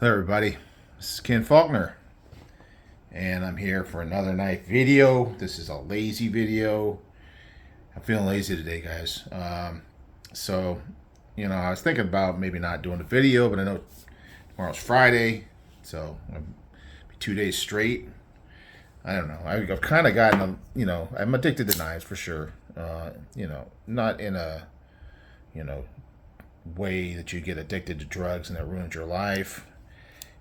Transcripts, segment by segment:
Hello everybody, this is Ken Faulkner and I'm here for another knife video. This is a lazy video. I'm feeling lazy today, guys. So, I was thinking about maybe not doing a video, but I know tomorrow's Friday, so it'll be 2 days straight. I don't know. I've kind of gotten, I'm addicted to knives for sure. Not in a, you know, way that you get addicted to drugs and that ruins your life.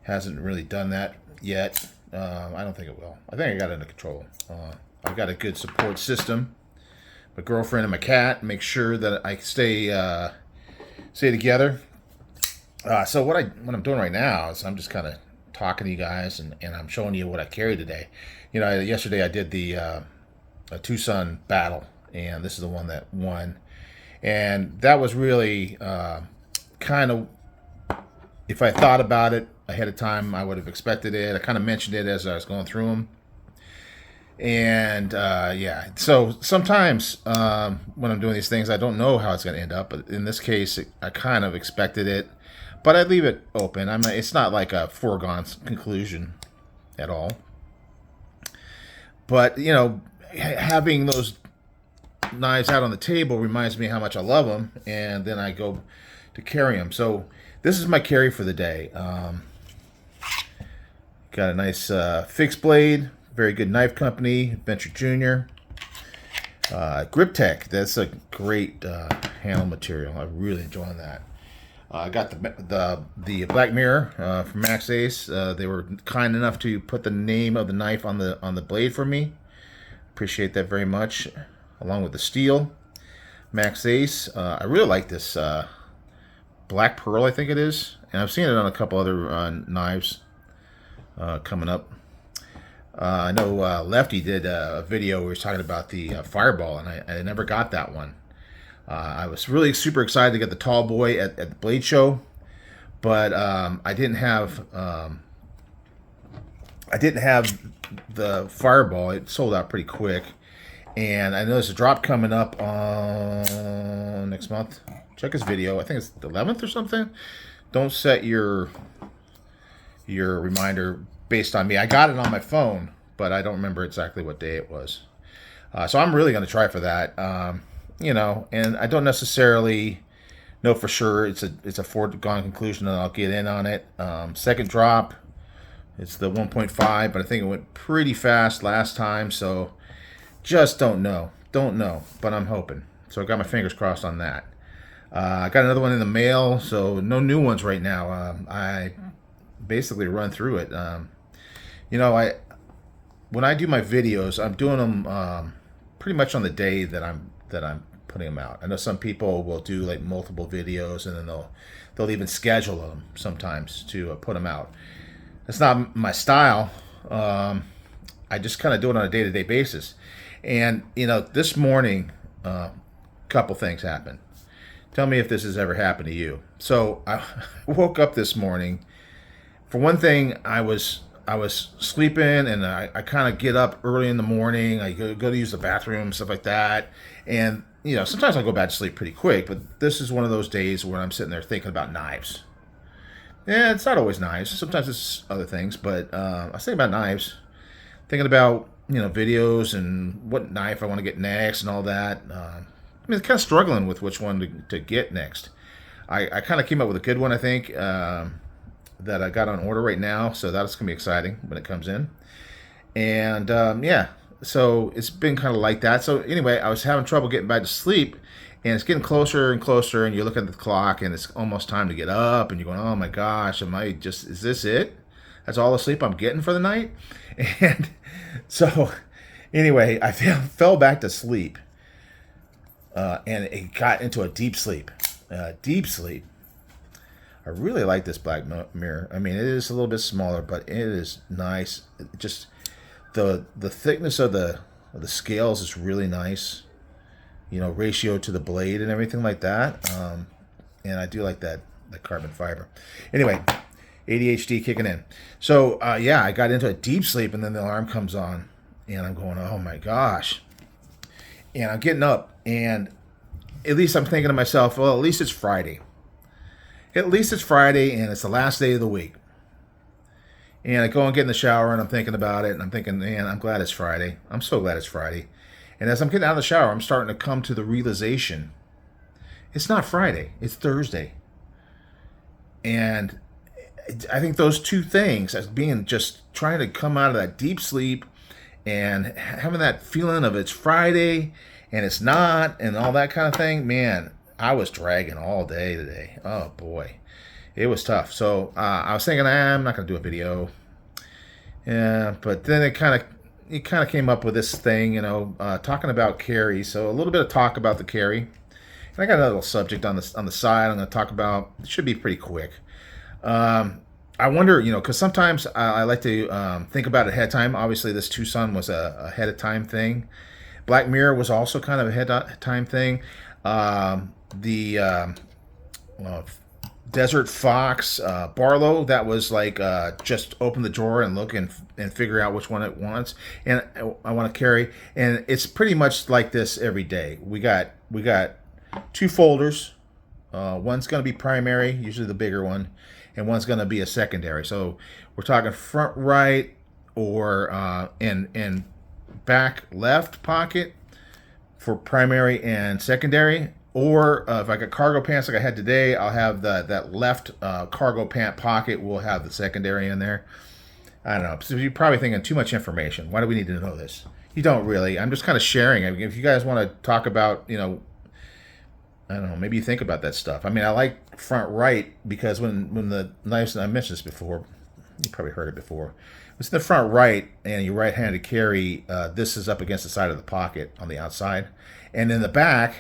Hasn't really done that yet. I don't think it will. I think I got it under control. I've got a good support system. My girlfriend and my cat make sure that I stay together. So what I'm doing right now is I'm just kind of talking to you guys and I'm showing you what I carried today. Yesterday I did the Tucson battle, and this is the one that won. And that was really kind of, if I thought about it ahead of time, I would have expected it. I kind of mentioned it as I was going through them. And yeah, so sometimes when I'm doing these things, I don't know how it's going to end up. But in this case, I kind of expected it. But I leave it open. It's not like a foregone conclusion at all. But, having those knives out on the table reminds me how much I love them. And then I go to carry them. So this is my carry for the day. Got a nice fixed blade, very good knife company, Venture Junior. Grip Tech, that's a great handle material. I'm really enjoying that. I got the Black Mirror from Max Ace. They were kind enough to put the name of the knife on the blade for me. Appreciate that very much, along with the steel. Max Ace. I really like this Black Pearl, I think it is, and I've seen it on a couple other knives coming up. I know Lefty did a video where he was talking about the Fireball, and I never got that one. I was really super excited to get the Tall Boy at the Blade Show, but I didn't have the Fireball. It sold out pretty quick, and I know there's a drop coming up on next month. Check his video. I think it's the 11th or something. Don't set your reminder based on me. I got it on my phone, but I don't remember exactly what day it was. So I'm really going to try for that. And I don't necessarily know for sure it's a foregone conclusion that I'll get in on it. Second drop, it's the 1.5, but I think it went pretty fast last time, so just don't know, but I'm hoping. So I got my fingers crossed on that. I got another one in the mail, so no new ones right now. I basically run through it. When I do my videos, I'm doing them pretty much on the day that I'm putting them out. I know some people will do like multiple videos, and then they'll even schedule them sometimes to put them out. That's not my style. I just kind of do it on a day-to-day basis. And this morning, a couple things happened. Tell me if this has ever happened to you. So I woke up this morning. For one thing, I was sleeping, and I kind of get up early in the morning. I go to use the bathroom, stuff like that. And sometimes I go back to sleep pretty quick. But this is one of those days where I'm sitting there thinking about knives. Yeah, it's not always knives. Sometimes it's other things. But I was thinking about knives, thinking about videos and what knife I want to get next and all that. Kind of struggling with which one to get next. I kind of came up with a good one, I think, that I got on order right now. So that's going to be exciting when it comes in. And yeah, so it's been kind of like that. So anyway, I was having trouble getting back to sleep. And it's getting closer and closer. And you're looking at the clock, and it's almost time to get up. And you're going, oh my gosh, is this it? That's all the sleep I'm getting for the night? And so anyway, I fell back to sleep. And it got into a deep sleep. Deep sleep. I really like this Black Mirror. I mean, it is a little bit smaller, but it is nice. Just the thickness of the scales is really nice. Ratio to the blade and everything like that. And I do like that carbon fiber. Anyway, ADHD kicking in. So yeah, I got into a deep sleep, and then the alarm comes on, and I'm going, oh my gosh. And I'm getting up, and at least I'm thinking to myself, well, at least it's Friday. At least it's Friday, and it's the last day of the week. And I go and get in the shower, and I'm thinking about it, and I'm thinking, man, I'm glad it's Friday. I'm so glad it's Friday. And as I'm getting out of the shower, I'm starting to come to the realization it's not Friday, it's Thursday. And I think those two things, as being just trying to come out of that deep sleep and having that feeling of it's Friday and it's not, and all that kind of thing, man, I was dragging all day today. Oh boy, it was tough. So I was thinking, I'm not going to do a video. Yeah, but then it kind of came up with this thing, talking about Carrie. So a little bit of talk about the Carrie. And I got another little subject on the side. I'm going to talk about. It should be pretty quick. I wonder, because sometimes I like to think about it ahead of time. Obviously, this Tucson was a ahead of time thing. Black Mirror was also kind of a ahead of time thing. The Desert Fox, Barlow, that was like just open the drawer and look and figure out which one it wants. And I want to carry. And it's pretty much like this every day. We got two folders. One's going to be primary, usually the bigger one, and one's going to be a secondary. So we're talking front right or and back left pocket for primary and secondary. Or if I got cargo pants like I had today, I'll have that left cargo pant pocket will have the secondary in there. I don't know. So you're probably thinking too much information. Why do we need to know this? You don't really. I'm just kind of sharing. I mean, if you guys want to talk about, I don't know, maybe you think about that stuff. I mean, I like front right because when the knives, and I mentioned this before, you probably heard it before. It's in the front right, and your right-handed carry, this is up against the side of the pocket on the outside. And in the back,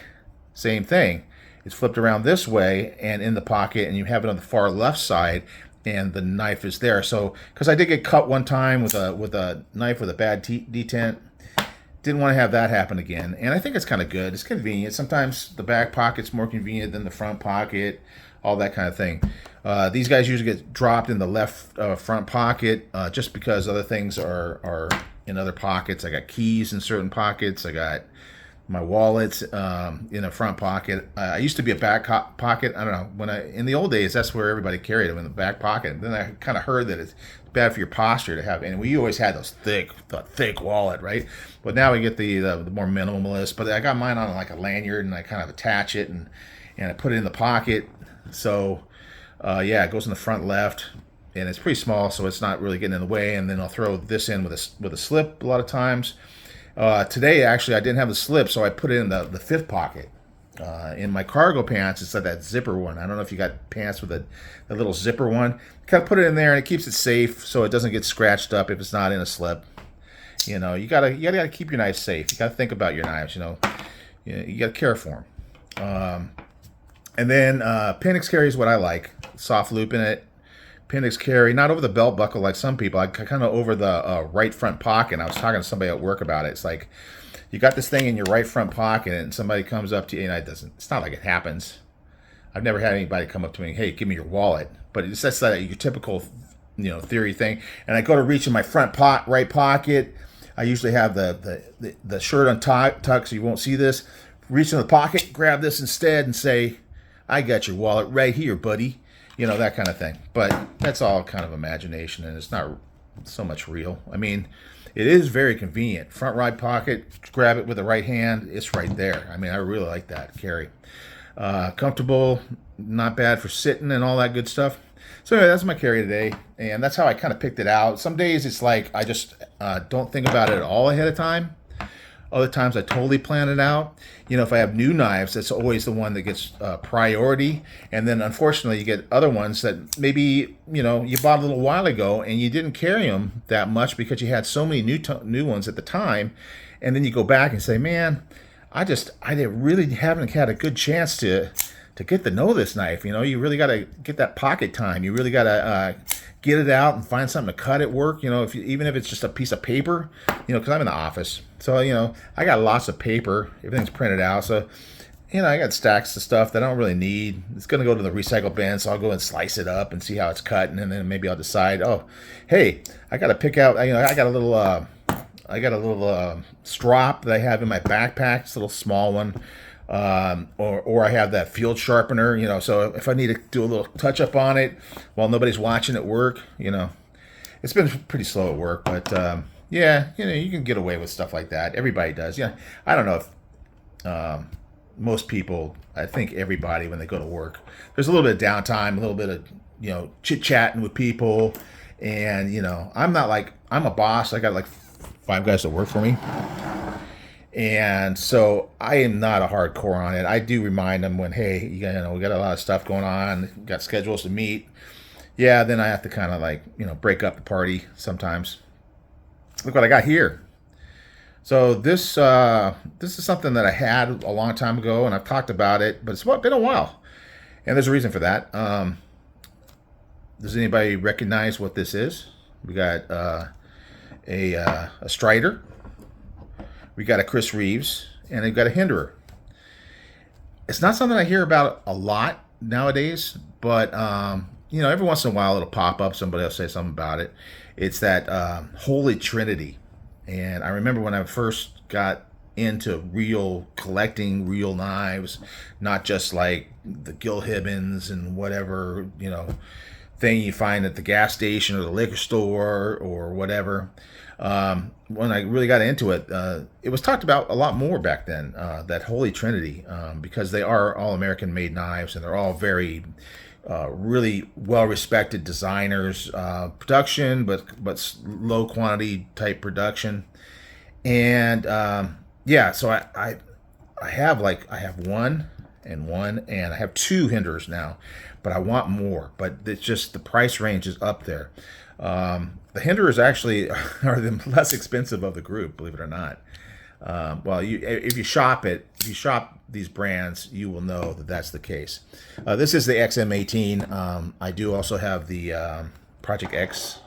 same thing. It's flipped around this way and in the pocket, and you have it on the far left side, and the knife is there. So, because I did get cut one time with a knife with a bad detent. Didn't want to have that happen again. And I think it's kind of good. It's convenient. Sometimes the back pocket's more convenient than the front pocket, all that kind of thing. These guys usually get dropped in the left front pocket just because other things are in other pockets. I got keys in certain pockets. I got my wallets in a front pocket. I used to be a back pocket. I don't know. In the old days, that's where everybody carried them, in the back pocket. Then I kind of heard that it's bad for your posture to have. And we always had those thick wallet, right? But now we get the more minimalist. But I got mine on like a lanyard, and I kind of attach it and I put it in the pocket. So it goes in the front left, and it's pretty small, so it's not really getting in the way. And then I'll throw this in with a slip a lot of times. Today, actually, I didn't have the slip, so I put it in the fifth pocket. In my cargo pants, it's like that zipper one. I don't know if you got pants with a little zipper one. Kind of put it in there, and it keeps it safe so it doesn't get scratched up if it's not in a slip. You gotta keep your knives safe. You gotta think about your knives. You gotta care for them. And then Pennix carry is what I like. Soft loop in it. Pennix carry, not over the belt buckle like some people. I kind of over the right front pocket. I was talking to somebody at work about it. It's like you got this thing in your right front pocket, and somebody comes up to you, and it's not like it happens. I've never had anybody come up to me, hey, give me your wallet. But it's just like your typical, theory thing. And I go to reach in my right pocket. I usually have the shirt untucked so you won't see this. Reach in the pocket, grab this instead, and say, I got your wallet right here, buddy. That kind of thing. But that's all kind of imagination, and it's not so much real. I mean, it is very convenient. Front right pocket, grab it with the right hand, it's right there. I mean, I really like that carry. Comfortable, not bad for sitting and all that good stuff. So anyway, that's my carry today, and that's how I kind of picked it out. Some days it's like I just don't think about it at all ahead of time. Other times I totally plan it out. If I have new knives, that's always the one that gets priority. And then unfortunately you get other ones that maybe, you bought a little while ago and you didn't carry them that much because you had so many new ones at the time. And then you go back and say, man, I really haven't had a good chance to get to know this knife. You really got to get that pocket time. You really got to get it out and find something to cut at work. Even if it's just a piece of paper, because I'm in the office. So, I got lots of paper. Everything's printed out. So, I got stacks of stuff that I don't really need. It's going to go to the recycle bin, so I'll go and slice it up and see how it's cut. And then maybe I'll decide, oh, hey, I got to pick out, I got a little strop that I have in my backpack. It's a little small one. Or I have that field sharpener, so if I need to do a little touch up on it while nobody's watching at work, it's been pretty slow at work, but yeah, you can get away with stuff like that. Everybody does. Yeah, I don't know if most people. I think everybody when they go to work, there's a little bit of downtime, a little bit of chit chatting with people, and I'm not like I'm a boss. I got like 5 guys that work for me. And so I am not a hardcore on it. I do remind them when, hey, we got a lot of stuff going on, got schedules to meet. Yeah, then I have to kind of like, break up the party sometimes. Look what I got here. So this is something that I had a long time ago, and I've talked about it, but it's been a while, and there's a reason for that. Does anybody recognize what this is? We got a Strider. We got a Chris Reeves, and we've got a Hinderer. It's not something I hear about a lot nowadays, but every once in a while it'll pop up. Somebody will say something about it. It's that Holy Trinity, and I remember when I first got into real collecting real knives, not just like the Gil Hibbins and whatever thing you find at the gas station or the liquor store or whatever. When I really got into it, it was talked about a lot more back then, that Holy Trinity, because they are all American made knives, and they're all very really well respected designers, production, but low quantity type production. And yeah, so I have one, and I have 2 Hinderers now, but I want more. But it's just the price range is up there. The Hinderers actually are the less expensive of the group, believe it or not. Well, if you shop these brands, you will know that that's the case. This is the XM18. I do also have the Project X,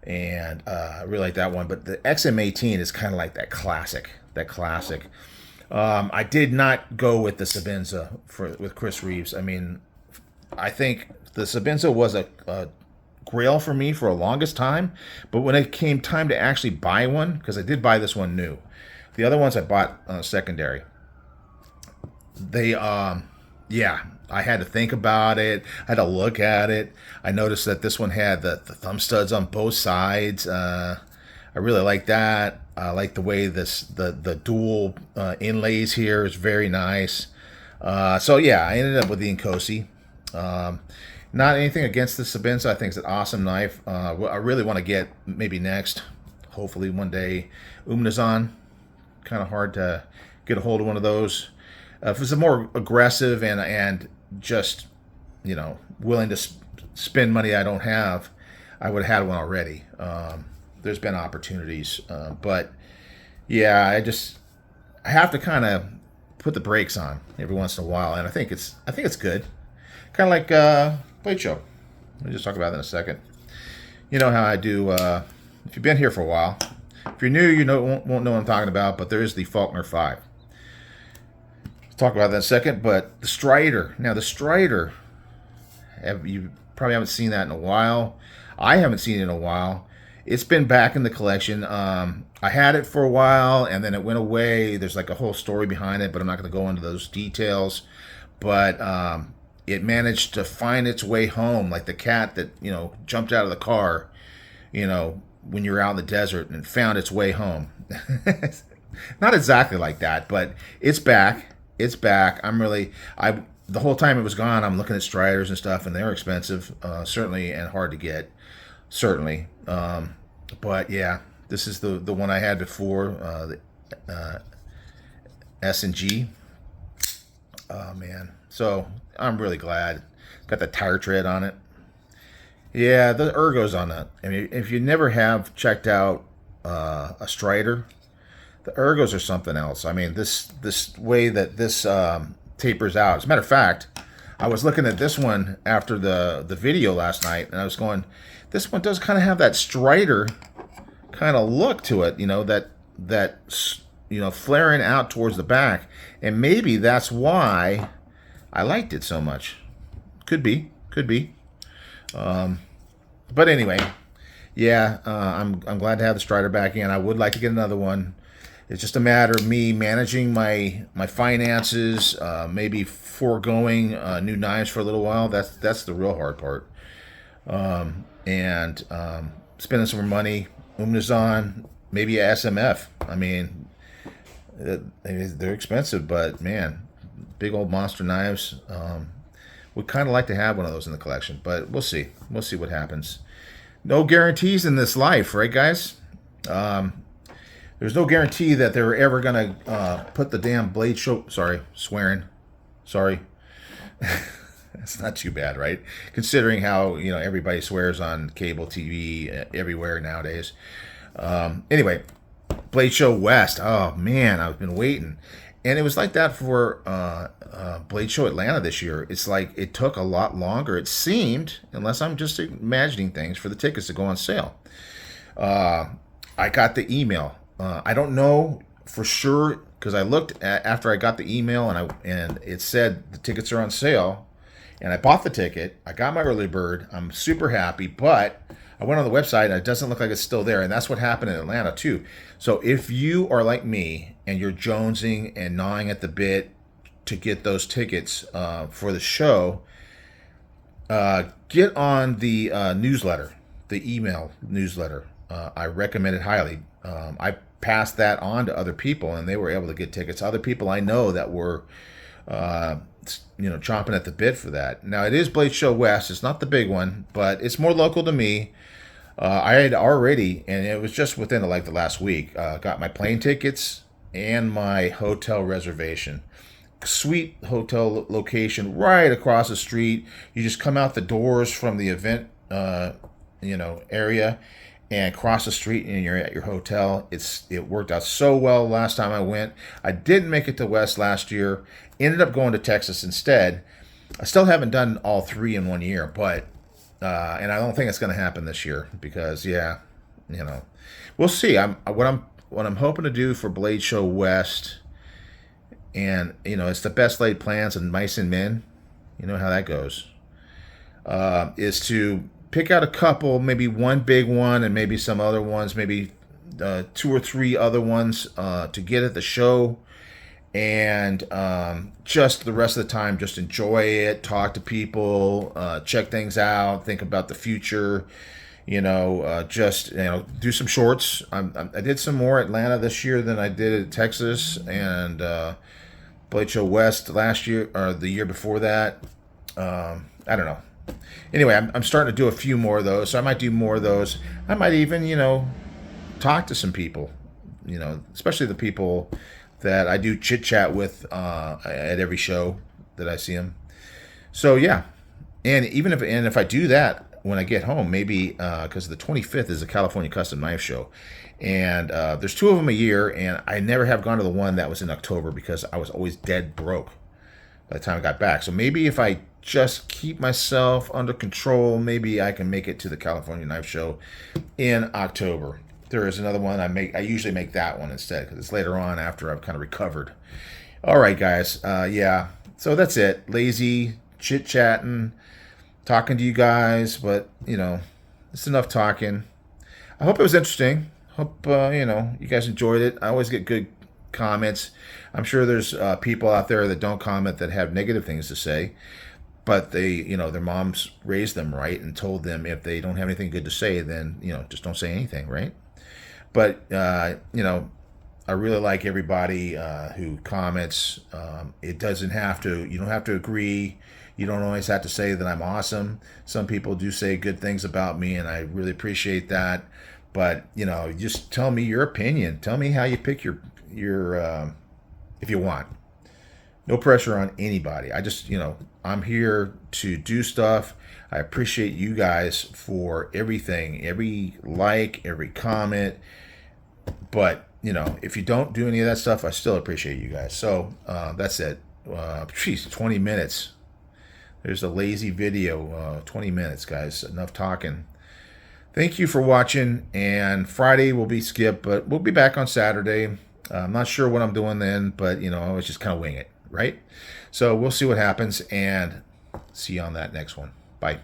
and I really like that one. But the XM18 is kind of like that classic. I did not go with the Sabenza with Chris Reeves. I mean, I think the Sabenza was a grail for me for a longest time, but when it came time to actually buy one, because I did buy this one new, the other ones I bought secondary, they I had to think about it. I had to look at it. I noticed that this one had the thumb studs on both sides. I really like that. I like the way the dual inlays here is very nice. So yeah, I ended up with the Inkosi. Not anything against the Sabenza. I think it's an awesome knife. I really want to get maybe next, hopefully one day, Umnazon. Kind of hard to get a hold of one of those. If it's a more aggressive and just willing to spend money I don't have, I would have had one already. There's been opportunities, but yeah, I have to kind of put the brakes on every once in a while, and I think it's good. Kind of like Blade Show. Let me just talk about that in a second. You know how I do. If you've been here for a while, if you're new, won't know what I'm talking about. But there is the Faulkner 5. Let's talk about that in a second. But the Strider. Now the Strider, you probably haven't seen that in a while. I haven't seen it in a while. It's been back in the collection. I had it for a while, and then it went away. There's like a whole story behind it, but I'm not going to go into those details. But it managed to find its way home, like the cat that jumped out of the car, when you're out in the desert, and found its way home. Not exactly like that, but it's back. It's back. The whole time it was gone, I'm looking at Striders and stuff, and they're expensive, certainly, and hard to get, certainly. But yeah, this is the one I had before, the S&G. Oh man, so I'm really glad. Got the tire tread on it. Yeah, the ergos on that. I mean, if you never have checked out a Strider, the ergos are something else. I mean, this way that this tapers out. As a matter of fact, I was looking at this one after the video last night, and I was going, this one does kind of have that Strider kind of look to it, that flaring out towards the back, and maybe that's why I liked it so much. Could be. But anyway, yeah, I'm glad to have the Strider back in. I would like to get another one. It's just a matter of me managing my finances, maybe foregoing new knives for a little while. That's the real hard part. spending some more money. Umnazon, maybe a SMF. I mean, they're expensive, but man, big old monster knives. Would kind of like to have one of those in the collection, but we'll see. We'll see what happens. No guarantees in this life, right, guys? There's no guarantee that they're ever going to put the damn blade show. Sorry, swearing. Sorry. It's not too bad, right? Considering how, everybody swears on cable TV everywhere nowadays. Anyway, Blade Show West. Oh, man, I've been waiting. And it was like that for Blade Show Atlanta this year. It's like it took a lot longer, it seemed, unless I'm just imagining things, for the tickets to go on sale. I got the email. I don't know for sure because I looked after I got the email and it said the tickets are on sale. And I bought the ticket. I got my early bird. I'm super happy, but I went on the website and it doesn't look like it's still there. And that's what happened in Atlanta too. So if you are like me and you're jonesing and gnawing at the bit to get those tickets for the show, get on the newsletter, the email newsletter. I recommend it highly. I passed that on to other people and they were able to get tickets. Other people I know that were chomping at the bit for that. Now it is Blade Show West. It's not the big one, but it's more local to me. I had already, and it was just within like the last week, got my plane tickets and my hotel reservation. Sweet hotel location right across the street. You just come out the doors from the event, area, and cross the street and you're at your hotel. It worked out so well last time I went. I didn't make it to West last year. Ended up going to Texas instead. I still haven't done all three in 1 year, but and I don't think it's going to happen this year because we'll see. What I'm hoping to do for Blade Show West, and it's the best laid plans of mice and men. You know how that goes. Is to pick out a couple, maybe one big one and maybe some other ones, maybe 2 or 3 other ones to get at the show. And just the rest of the time, just enjoy it, talk to people, check things out, think about the future, do some shorts. I did some more Atlanta this year than I did at Texas and Blade Show West last year or the year before that. I don't know. Anyway, I'm starting to do a few more of those, so I might do more of those. I might even, talk to some people, especially the people that I do chit chat with at every show that I see them. So yeah, and even if I do that when I get home, maybe because the 25th is a California Custom Knife Show, and there's 2 of them a year, and I never have gone to the one that was in October because I was always dead broke by the time I got back. So maybe if I just keep myself under control, maybe I can make it to the California Knife Show in October. There is another one I usually make that one instead because it's later on after I've kind of recovered. All right, guys. Yeah. So that's it. Lazy chit-chatting, talking to you guys, but it's enough talking. I hope it was interesting. Hope you guys enjoyed it. I always get good comments. I'm sure there's people out there that don't comment that have negative things to say, but they, their moms raised them right and told them if they don't have anything good to say, then just don't say anything, right? But, I really like everybody who comments. It doesn't have to, you don't have to agree. You don't always have to say that I'm awesome. Some people do say good things about me, and I really appreciate that. But, just tell me your opinion. Tell me how you pick your if you want. No pressure on anybody. I just, I'm here to do stuff. I appreciate you guys for everything, every like, every comment. But, if you don't do any of that stuff, I still appreciate you guys. So that's it. 20 minutes. There's a lazy video. 20 minutes, guys. Enough talking. Thank you for watching. And Friday will be skipped, but we'll be back on Saturday. I'm not sure what I'm doing then, but, I was just kind of wing it, right? So we'll see what happens, and see you on that next one. Bye.